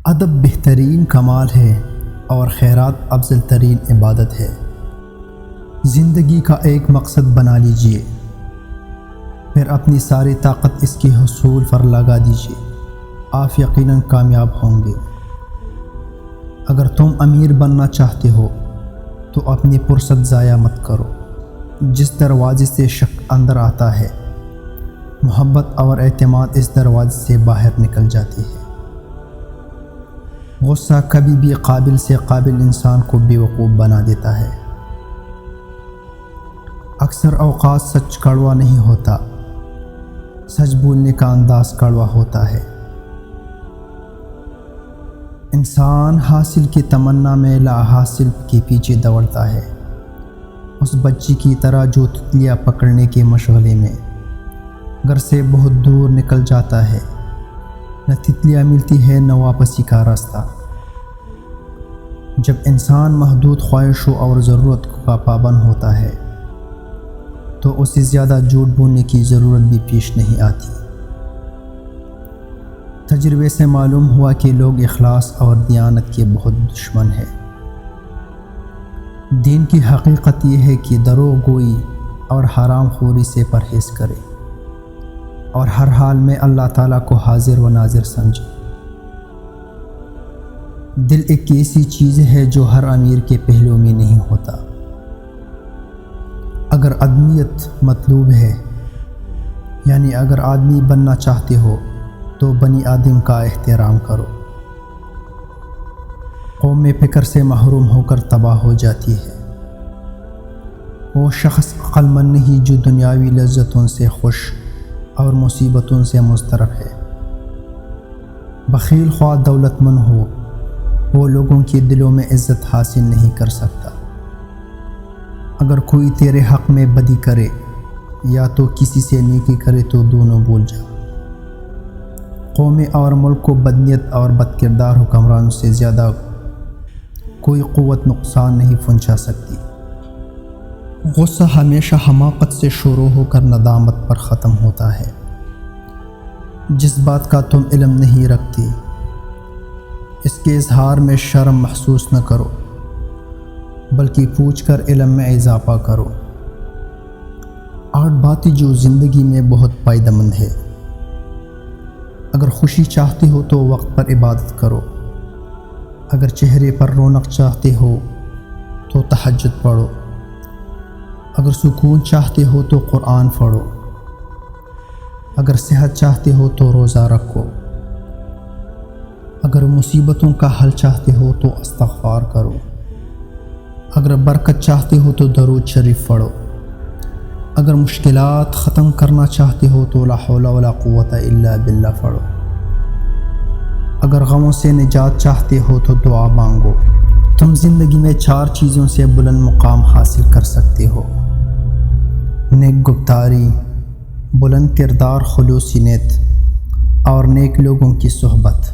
ادب بہترین کمال ہے اور خیرات افضل ترین عبادت ہے۔ زندگی کا ایک مقصد بنا لیجئے، پھر اپنی ساری طاقت اس کے حصول پر لگا دیجئے، آپ یقیناً کامیاب ہوں گے۔ اگر تم امیر بننا چاہتے ہو تو اپنی فرصت ضائع مت کرو۔ جس دروازے سے شک اندر آتا ہے، محبت اور اعتماد اس دروازے سے باہر نکل جاتی ہے۔ غصہ کبھی بھی قابل سے قابل انسان کو بیوقوف بنا دیتا ہے۔ اکثر اوقات سچ کڑوا نہیں ہوتا، سچ بولنے کا انداز کڑوا ہوتا ہے۔ انسان حاصل کی تمنا میں لا حاصل کے پیچھے دوڑتا ہے، اس بچی کی طرح جو تتلیاں پکڑنے کے مشغلے میں گھر سے بہت دور نکل جاتا ہے۔ نہ تتلیاں ملتی ہے نہ واپسی کا راستہ۔ جب انسان محدود خواہشوں اور ضرورت کا پابند ہوتا ہے تو اسے زیادہ جھوٹ بولنے کی ضرورت بھی پیش نہیں آتی۔ تجربے سے معلوم ہوا کہ لوگ اخلاص اور دیانت کے بہت دشمن ہیں۔ دین کی حقیقت یہ ہے کہ دروغ گوئی اور حرام خوری سے پرہیز کرے اور ہر حال میں اللہ تعالیٰ کو حاضر و ناظر سمجھے۔ دل ایک ایسی چیز ہے جو ہر امیر کے پہلو میں نہیں ہوتا۔ اگر آدمیت مطلوب ہے، یعنی اگر آدمی بننا چاہتے ہو تو بنی آدم کا احترام کرو۔ قوم میں فکر سے محروم ہو کر تباہ ہو جاتی ہے۔ وہ شخص عقل مند نہیں جو دنیاوی لذتوں سے خوش اور مصیبتوں سے مضطرب ہے۔ بخیل خواہ دولت مند ہو، وہ لوگوں کے دلوں میں عزت حاصل نہیں کر سکتا۔ اگر کوئی تیرے حق میں بدی کرے یا تو کسی سے نیکی کرے تو دونوں بھول جا۔ قوم اور ملک کو بدنیت اور بدکردار حکمرانوں سے زیادہ کوئی قوت نقصان نہیں پہنچا سکتی۔ غصہ ہمیشہ حماقت سے شروع ہو کر ندامت پر ختم ہوتا ہے۔ جس بات کا تم علم نہیں رکھتے، اس کے اظہار میں شرم محسوس نہ کرو، بلکہ پوچھ کر علم میں اضافہ کرو۔ 8 باتیں جو زندگی میں بہت فائدہ مند ہے۔ اگر خوشی چاہتے ہو تو وقت پر عبادت کرو۔ اگر چہرے پر رونق چاہتے ہو تو تہجد پڑھو۔ اگر سکون چاہتے ہو تو قرآن پڑھو۔ اگر صحت چاہتے ہو تو روزہ رکھو۔ اگر مصیبتوں کا حل چاہتے ہو تو استغفار کرو۔ اگر برکت چاہتے ہو تو درود شریف پڑھو۔ اگر مشکلات ختم کرنا چاہتے ہو تو لا حول ولا قوت الا باللہ پڑھو۔ اگر غموں سے نجات چاہتے ہو تو دعا مانگو۔ تم زندگی میں 4 چیزوں سے بلند مقام حاصل کر سکتے ہو: نیک گفتاری، بلند کردار، خلوص نیت اور نیک لوگوں کی صحبت۔